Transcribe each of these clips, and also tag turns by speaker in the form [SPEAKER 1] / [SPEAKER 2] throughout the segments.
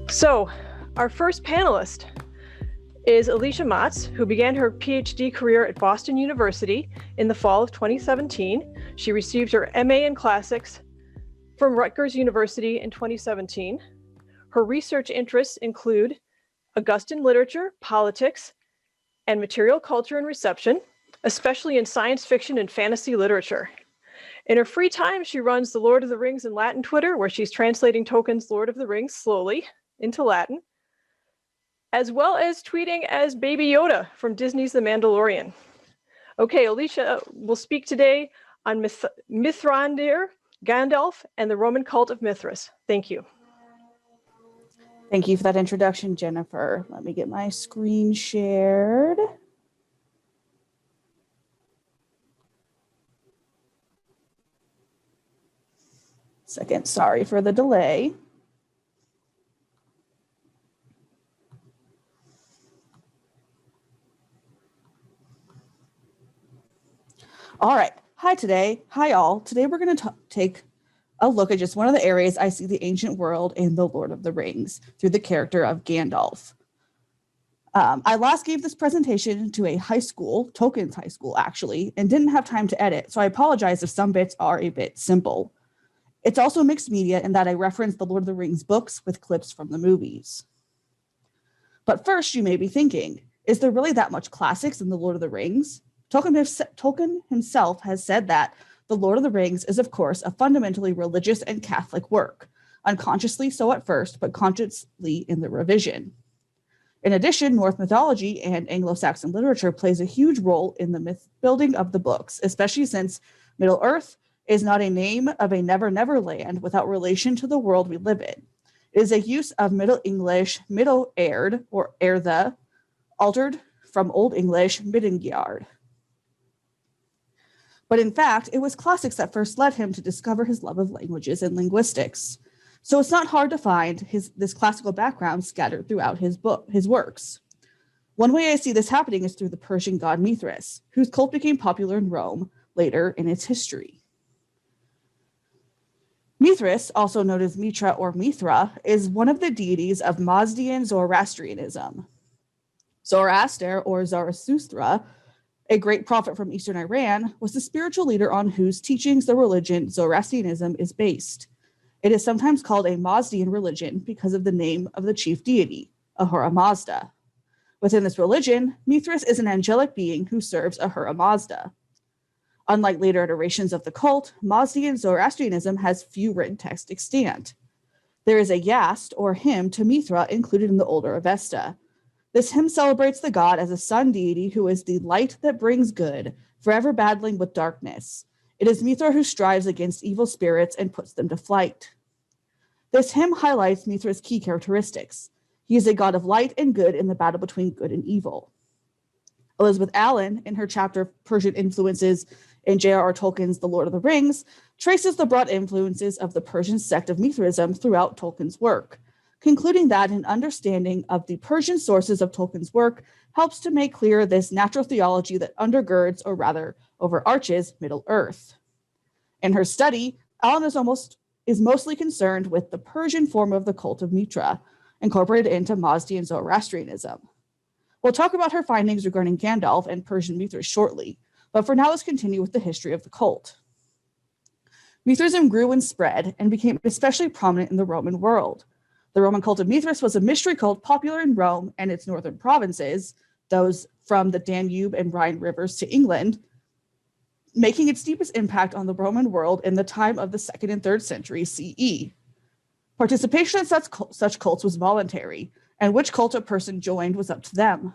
[SPEAKER 1] So, our first panelist is Alicia Matz, who began her PhD career at Boston University in the fall of 2017. She received her MA in Classics from Rutgers University in 2017. Her research interests include Augustan literature, politics, and material culture and reception, especially in science fiction and fantasy literature. In her free time, she runs the Lord of the Rings in Latin Twitter, where she's translating Tolkien's Lord of the Rings slowly into Latin, as well as tweeting as Baby Yoda from Disney's The Mandalorian. Okay, Alicia will speak today on Mithrandir, Gandalf, and the Roman cult of Mithras. Thank you.
[SPEAKER 2] Thank you for that introduction, Jennifer. Let me get my screen shared. Second, sorry for the delay. All right, hi all. Today we're going to take a look at just one of the areas I see the ancient world in the Lord of the Rings through the character of Gandalf. I last gave this presentation to a high school, Tolkien's high school actually, and didn't have time to edit, so I apologize if some bits are a bit simple. It's also mixed media in that I referenced the Lord of the Rings books with clips from the movies. But first, you may be thinking, is there really that much classics in the Lord of the Rings? Tolkien himself has said that The Lord of the Rings is, of course, a fundamentally religious and Catholic work, unconsciously so at first, but consciously in the revision. In addition, Norse mythology and Anglo-Saxon literature plays a huge role in the myth building of the books, especially since Middle-earth is not a name of a never land without relation to the world we live in. It is a use of Middle English Middle-eard or Eartha, altered from Old English Middengjord. But in fact, it was classics that first led him to discover his love of languages and linguistics. So it's not hard to find this classical background scattered throughout his works. One way I see this happening is through the Persian god Mithras, whose cult became popular in Rome later in its history. Mithras, also known as Mitra or Mithra, is one of the deities of Mazdian Zoroastrianism. Zoroaster or Zarathustra, a great prophet from Eastern Iran, was the spiritual leader on whose teachings the religion Zoroastrianism is based. It is sometimes called a Mazdian religion because of the name of the chief deity, Ahura Mazda. Within this religion, Mithras is an angelic being who serves Ahura Mazda. Unlike later iterations of the cult, Mazdian Zoroastrianism has few written texts extant. There is a yast or hymn to Mithra included in the older Avesta. This hymn celebrates the god as a sun deity who is the light that brings good, forever battling with darkness. It is Mithra who strives against evil spirits and puts them to flight. This hymn highlights Mithra's key characteristics. He is a god of light and good in the battle between good and evil. Elizabeth Allen, in her chapter Persian Influences in J.R.R. Tolkien's The Lord of the Rings, traces the broad influences of the Persian sect of Mithraism throughout Tolkien's work, concluding that an understanding of the Persian sources of Tolkien's work helps to make clear this natural theology that undergirds, or rather overarches, Middle-earth. In her study, Allen is mostly concerned with the Persian form of the cult of Mitra, incorporated into Mazdian Zoroastrianism. We'll talk about her findings regarding Gandalf and Persian Mithras shortly, but for now let's continue with the history of the cult. Mithraism grew and spread and became especially prominent in the Roman world. The Roman cult of Mithras was a mystery cult popular in Rome and its northern provinces, those from the Danube and Rhine rivers to England, making its deepest impact on the Roman world in the time of the 2nd and 3rd century CE. Participation in such cults was voluntary, and which cult a person joined was up to them.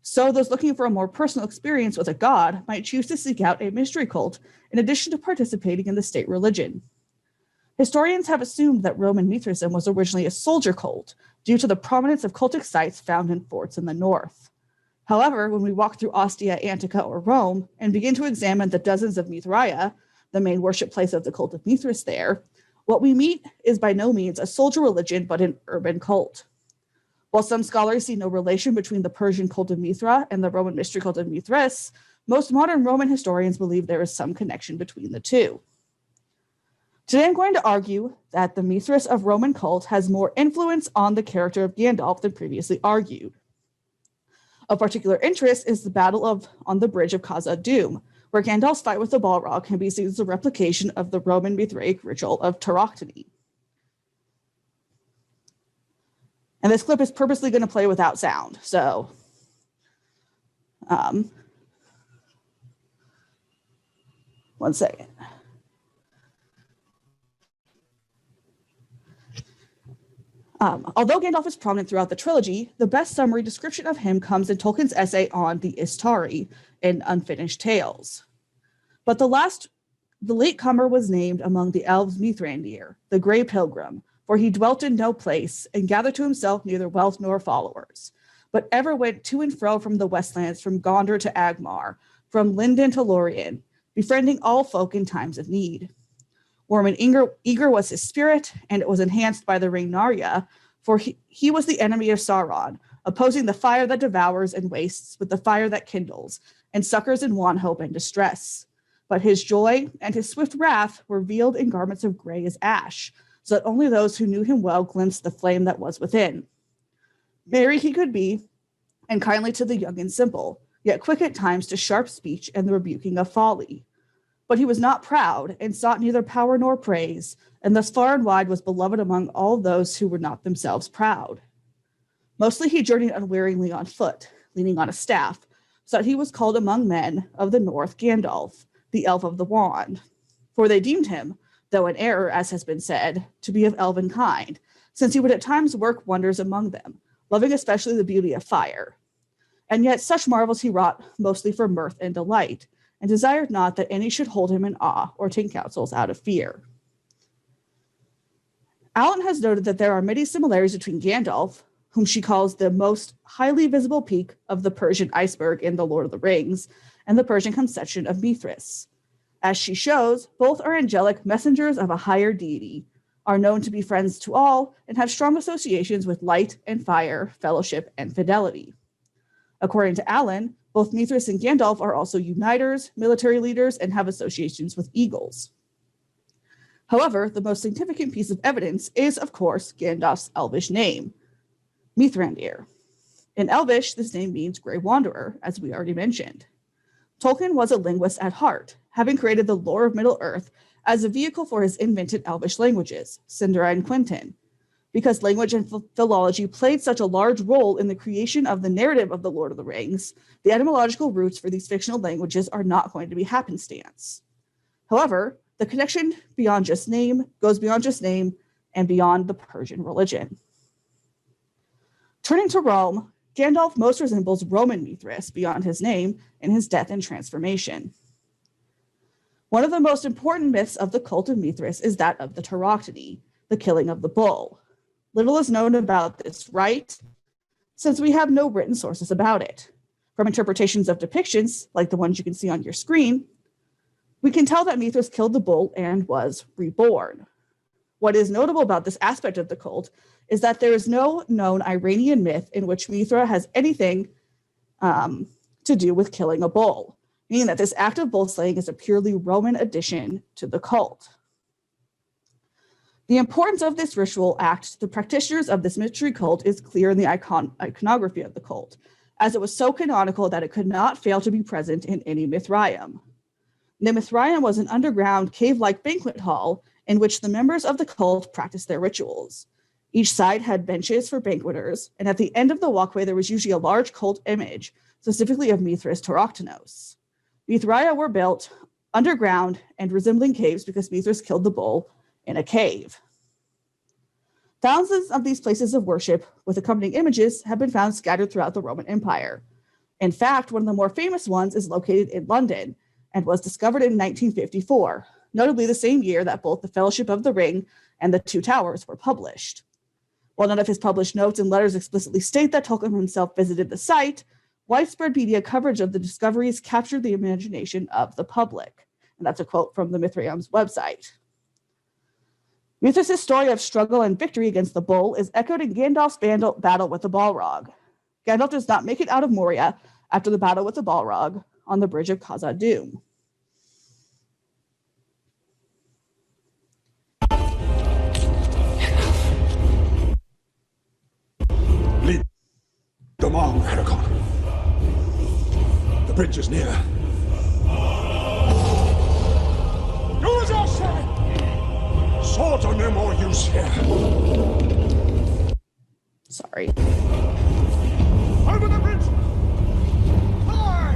[SPEAKER 2] So those looking for a more personal experience with a god might choose to seek out a mystery cult in addition to participating in the state religion. Historians have assumed that Roman Mithraism was originally a soldier cult due to the prominence of cultic sites found in forts in the north. However, when we walk through Ostia, Antica, or Rome and begin to examine the dozens of Mithraea, the main worship place of the cult of Mithras there, what we meet is by no means a soldier religion, but an urban cult. While some scholars see no relation between the Persian cult of Mithra and the Roman mystery cult of Mithras, most modern Roman historians believe there is some connection between the two. Today I'm going to argue that the Mithras of Roman cult has more influence on the character of Gandalf than previously argued. Of particular interest is the battle on the bridge of Khazad-dûm, where Gandalf's fight with the Balrog can be seen as a replication of the Roman Mithraic ritual of Tauroctony. And this clip is purposely going to play without sound, so one second. Although Gandalf is prominent throughout the trilogy, the best summary description of him comes in Tolkien's essay on the Istari in Unfinished Tales. But the latecomer was named among the elves Mithrandir, the Grey Pilgrim, for he dwelt in no place and gathered to himself neither wealth nor followers, but ever went to and fro from the Westlands, from Gondor to Agmar, from Lindon to Lorien, befriending all folk in times of need. Warm and eager was his spirit, and it was enhanced by the ring Narya, for he was the enemy of Sauron, opposing the fire that devours and wastes with the fire that kindles, and succors in want, hope, and distress. But his joy and his swift wrath were veiled in garments of gray as ash, so that only those who knew him well glimpsed the flame that was within. Merry he could be, and kindly to the young and simple, yet quick at times to sharp speech and the rebuking of folly. But he was not proud, and sought neither power nor praise, and thus far and wide was beloved among all those who were not themselves proud. Mostly he journeyed unwearyingly on foot, leaning on a staff, so that he was called among men of the north Gandalf, the elf of the wand. For they deemed him, though in error, as has been said, to be of elven kind, since he would at times work wonders among them, loving especially the beauty of fire. And yet such marvels he wrought mostly for mirth and delight, and desired not that any should hold him in awe or take counsels out of fear. Allen has noted that there are many similarities between Gandalf, whom she calls the most highly visible peak of the Persian iceberg in The Lord of the Rings, and the Persian conception of Mithras. As she shows, both are angelic messengers of a higher deity, are known to be friends to all, and have strong associations with light and fire, fellowship, and fidelity. According to Allen, both Mithras and Gandalf are also uniters, military leaders, and have associations with eagles. However, the most significant piece of evidence is, of course, Gandalf's elvish name, Mithrandir. In Elvish, this name means Grey Wanderer, as we already mentioned. Tolkien was a linguist at heart, having created the lore of Middle-earth as a vehicle for his invented Elvish languages, Sindari and Quinton. Because language and philology played such a large role in the creation of the narrative of The Lord of the Rings, the etymological roots for these fictional languages are not going to be happenstance. However, the connection goes beyond just name and beyond the Persian religion. Turning to Rome, Gandalf most resembles Roman Mithras beyond his name in his death and transformation. One of the most important myths of the cult of Mithras is that of the Tauroctony, the killing of the bull. Little is known about this rite, since we have no written sources about it. From interpretations of depictions, like the ones you can see on your screen, we can tell that Mithras killed the bull and was reborn. What is notable about this aspect of the cult is that there is no known Iranian myth in which Mithra has anything to do with killing a bull, meaning that this act of bull slaying is a purely Roman addition to the cult. The importance of this ritual act to the practitioners of this mystery cult is clear in the iconography of the cult, as it was so canonical that it could not fail to be present in any Mithraeum. The Mithraeum was an underground cave-like banquet hall in which the members of the cult practiced their rituals. Each side had benches for banqueters, and at the end of the walkway there was usually a large cult image, specifically of Mithras Tauroctonos. Mithraea were built underground and resembling caves because Mithras killed the bull in a cave. Thousands of these places of worship with accompanying images have been found scattered throughout the Roman Empire. In fact, one of the more famous ones is located in London and was discovered in 1954, notably the same year that both the Fellowship of the Ring and the Two Towers were published. While none of his published notes and letters explicitly state that Tolkien himself visited the site, widespread media coverage of the discoveries captured the imagination of the public. And that's a quote from the Mithraeum's website. Mithras' story of struggle and victory against the bull is echoed in Gandalf's battle with the Balrog. Gandalf does not make it out of Moria after the battle with the Balrog on the bridge of Khazad-dûm.
[SPEAKER 3] bridge is near. Do as I say! Swords are no more use here.
[SPEAKER 2] Sorry.
[SPEAKER 3] Over the bridge! Fly!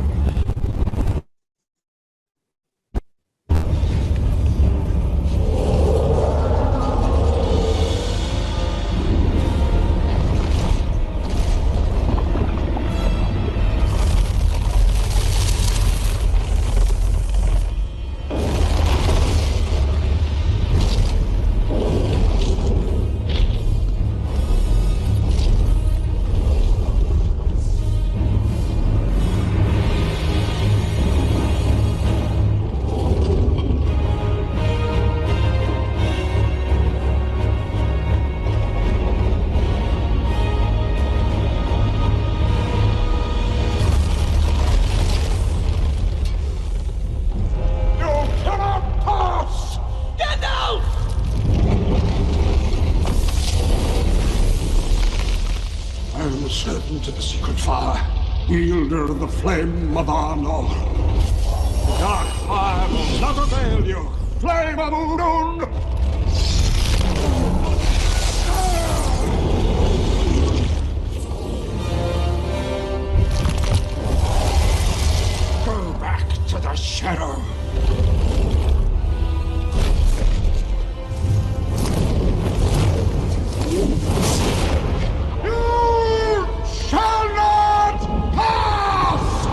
[SPEAKER 3] Certain to the secret fire, wielder of the flame of Arnor. The dark fire will not avail you, flame of Udun! Go back to the shadow. Shall not pass!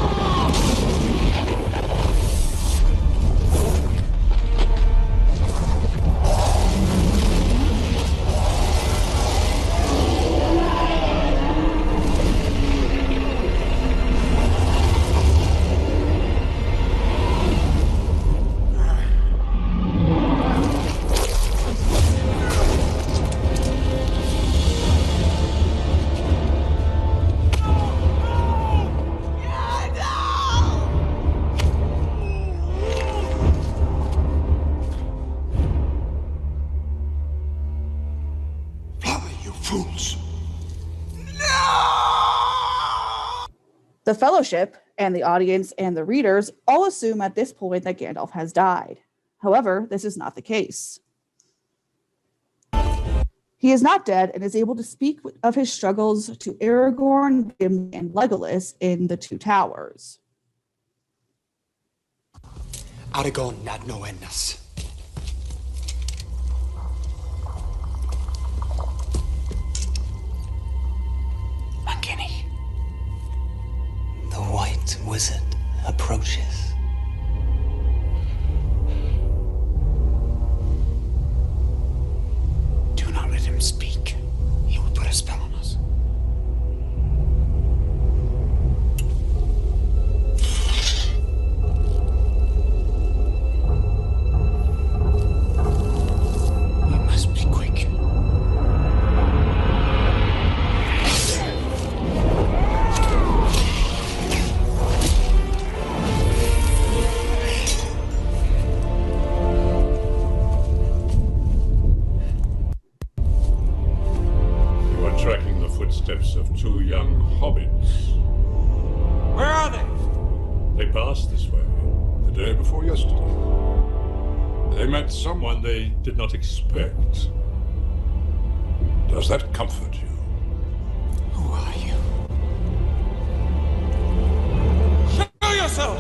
[SPEAKER 2] The Fellowship and the audience and the readers all assume at this point that Gandalf has died. However, this is not the case. He is not dead and is able to speak of his struggles to Aragorn, Gimli, and Legolas in The Two Towers.
[SPEAKER 4] Aragorn nad noennas. Mancini. The White Wizard approaches. Do not let him speak. He will put a spell on us. We must be quick.
[SPEAKER 3] Tracking the footsteps of two young hobbits.
[SPEAKER 4] Where are they?
[SPEAKER 3] They passed this way the day before yesterday. They met someone they did not expect. Does that comfort you?
[SPEAKER 4] Who are you? Show yourself!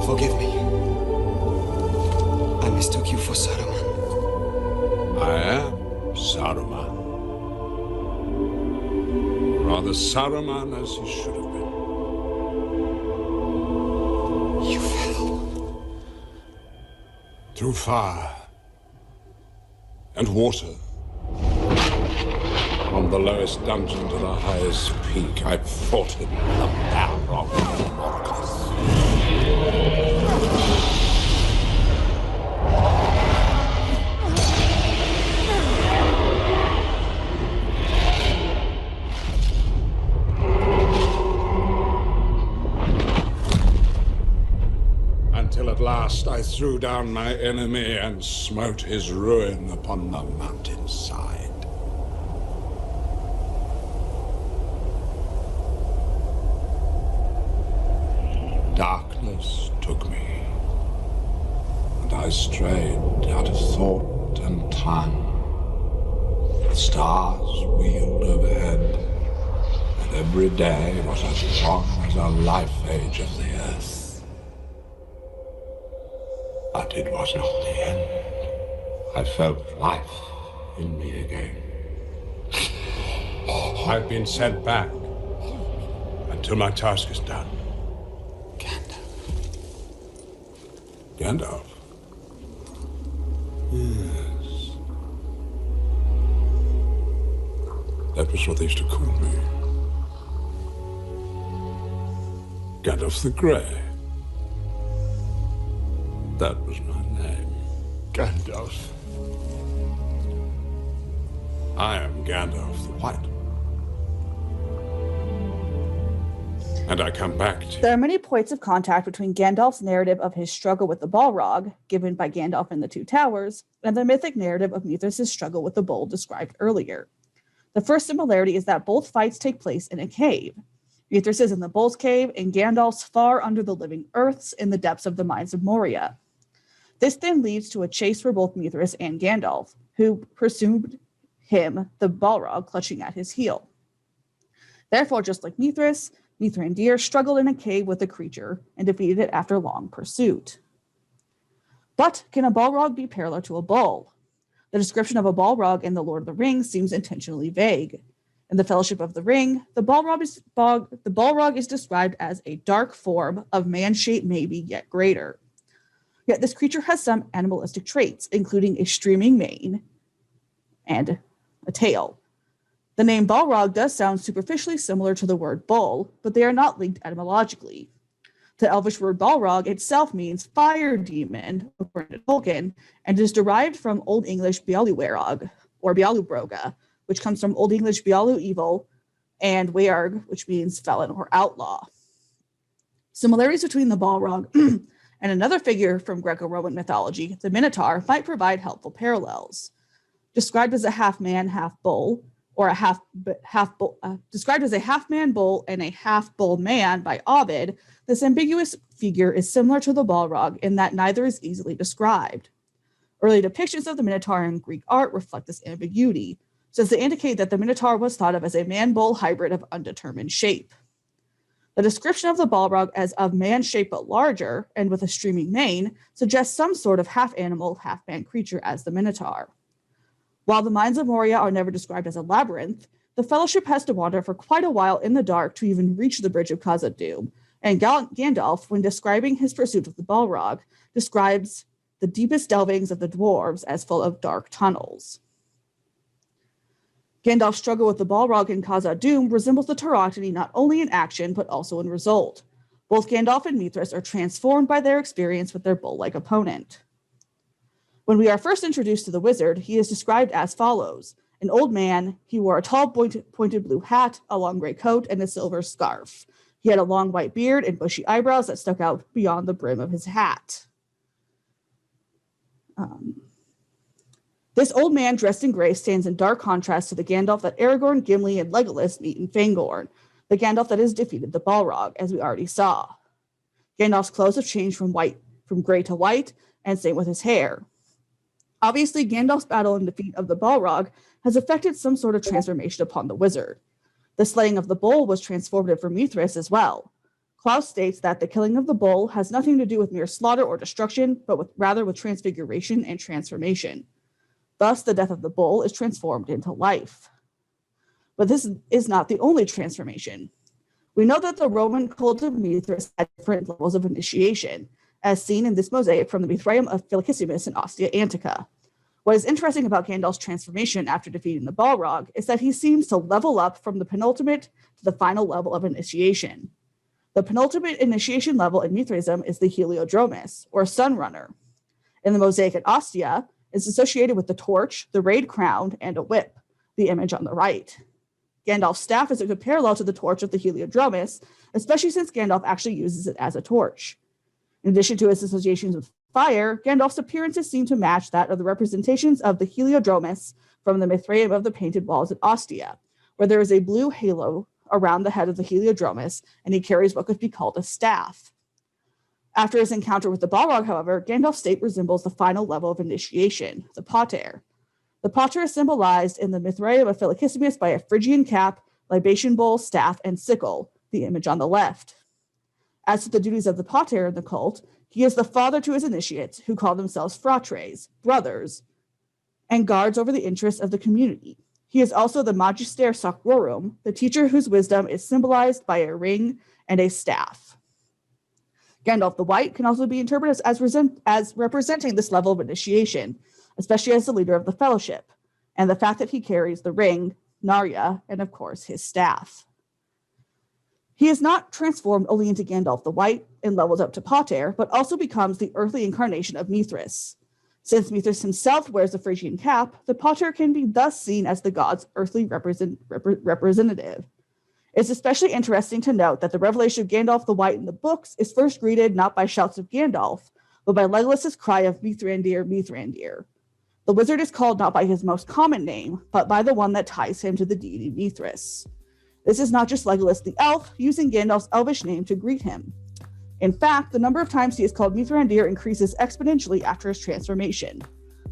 [SPEAKER 4] Forgive me. I mistook you for Saruman.
[SPEAKER 3] I am Saruman. Rather Saruman as he should have been.
[SPEAKER 4] You fell.
[SPEAKER 3] Through fire and water. From the lowest dungeon to the highest peak, I fought in the Balrog of Morgoth. I threw down my enemy and smote his ruin upon the mountainside. Darkness took me, and I strayed out of thought and time. The stars wheeled overhead, and every day was as long as a life age of the earth. But it was not the end. I felt life in me again. I've been sent back until my task is done. Gandalf? Yes. That was what they used to call me. Gandalf the Grey. That was my name. Gandalf. I am Gandalf the White. And I come back to...
[SPEAKER 2] There are many points of contact between Gandalf's narrative of his struggle with the Balrog, given by Gandalf in the Two Towers, and the mythic narrative of Mithras' struggle with the bull described earlier. The first similarity is that both fights take place in a cave. Mithras is in the bull's cave, and Gandalf's far under the living earths in the depths of the mines of Moria. This then leads to a chase for both Mithras and Gandalf, who pursued him, the Balrog, clutching at his heel. Therefore, just like Mithras, Mithrandir struggled in a cave with the creature and defeated it after long pursuit. But can a Balrog be parallel to a bull? The description of a Balrog in The Lord of the Rings seems intentionally vague. In The Fellowship of the Ring, the Balrog is described as a dark form of man-shape maybe yet greater. Yet this creature has some animalistic traits, including a streaming mane and a tail. The name Balrog does sound superficially similar to the word bull, but they are not linked etymologically. The Elvish word Balrog itself means fire demon, according to Tolkien, and is derived from Old English Bealuwerog, or Bealubroga, which comes from Old English Bealu evil, and Wearg, which means felon or outlaw. Similarities between the Balrog and another figure from Greco-Roman mythology, the Minotaur, might provide helpful parallels. Described as a half-man, half-bull, or described as a half-man bull and a half-bull man by Ovid, this ambiguous figure is similar to the Balrog in that neither is easily described. Early depictions of the Minotaur in Greek art reflect this ambiguity, since they indicate that the Minotaur was thought of as a man-bull hybrid of undetermined shape. The description of the Balrog as of man-shaped but larger, and with a streaming mane, suggests some sort of half-animal, half-man creature as the Minotaur. While the mines of Moria are never described as a labyrinth, the Fellowship has to wander for quite a while in the dark to even reach the Bridge of Khazad-dûm, and Gandalf, when describing his pursuit of the Balrog, describes the deepest delvings of the dwarves as full of dark tunnels. Gandalf's struggle with the Balrog in Khazad-dûm resembles the Tauroctony not only in action, but also in result. Both Gandalf and Mithras are transformed by their experience with their bull-like opponent. When we are first introduced to the wizard, he is described as follows. An old man, he wore a tall pointed blue hat, a long gray coat, and a silver scarf. He had a long white beard and bushy eyebrows that stuck out beyond the brim of his hat. This old man dressed in gray stands in dark contrast to the Gandalf that Aragorn, Gimli, and Legolas meet in Fangorn, the Gandalf that has defeated the Balrog, as we already saw. Gandalf's clothes have changed from gray to white, and same with his hair. Obviously, Gandalf's battle and defeat of the Balrog has affected some sort of transformation upon the wizard. The slaying of the bull was transformative for Mithras as well. Klaus states that the killing of the bull has nothing to do with mere slaughter or destruction, but rather with transfiguration and transformation. Thus, the death of the bull is transformed into life. But this is not the only transformation. We know that the Roman cult of Mithras had different levels of initiation, as seen in this mosaic from the Mithraeum of Philocisimus in Ostia Antica. What is interesting about Gandalf's transformation after defeating the Balrog is that he seems to level up from the penultimate to the final level of initiation. The penultimate initiation level in Mithraism is the Heliodromus, or Sunrunner. In the mosaic at Ostia, it's associated with the torch, the rayed crown, and a whip, the image on the right. Gandalf's staff is a good parallel to the torch of the Heliodromus, especially since Gandalf actually uses it as a torch. In addition to his associations with fire, Gandalf's appearances seem to match that of the representations of the Heliodromus from the Mithraeum of the painted walls at Ostia, where there is a blue halo around the head of the Heliodromus, and he carries what could be called a staff. After his encounter with the Balrog, however, Gandalf's state resembles the final level of initiation, the Pater. The Pater is symbolized in the Mithraeum of Felicissimius by a Phrygian cap, libation bowl, staff, and sickle, the image on the left. As to the duties of the Pater in the cult, he is the father to his initiates, who call themselves fratres, brothers, and guards over the interests of the community. He is also the Magister Sacrorum, the teacher whose wisdom is symbolized by a ring and a staff. Gandalf the White can also be interpreted as representing this level of initiation, especially as the leader of the Fellowship, and the fact that he carries the ring, Narya, and of course his staff. He is not transformed only into Gandalf the White and leveled up to Pater, but also becomes the earthly incarnation of Mithras. Since Mithras himself wears the Phrygian cap, the Pater can be thus seen as the god's earthly representative. It's especially interesting to note that the revelation of Gandalf the White in the books is first greeted not by shouts of Gandalf, but by Legolas's cry of Mithrandir, Mithrandir. The wizard is called not by his most common name, but by the one that ties him to the deity Mithras. This is not just Legolas the elf using Gandalf's elvish name to greet him. In fact, the number of times he is called Mithrandir increases exponentially after his transformation,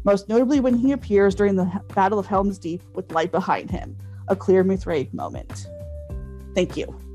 [SPEAKER 2] most notably when he appears during the Battle of Helm's Deep with light behind him, a clear Mithraic moment. Thank you.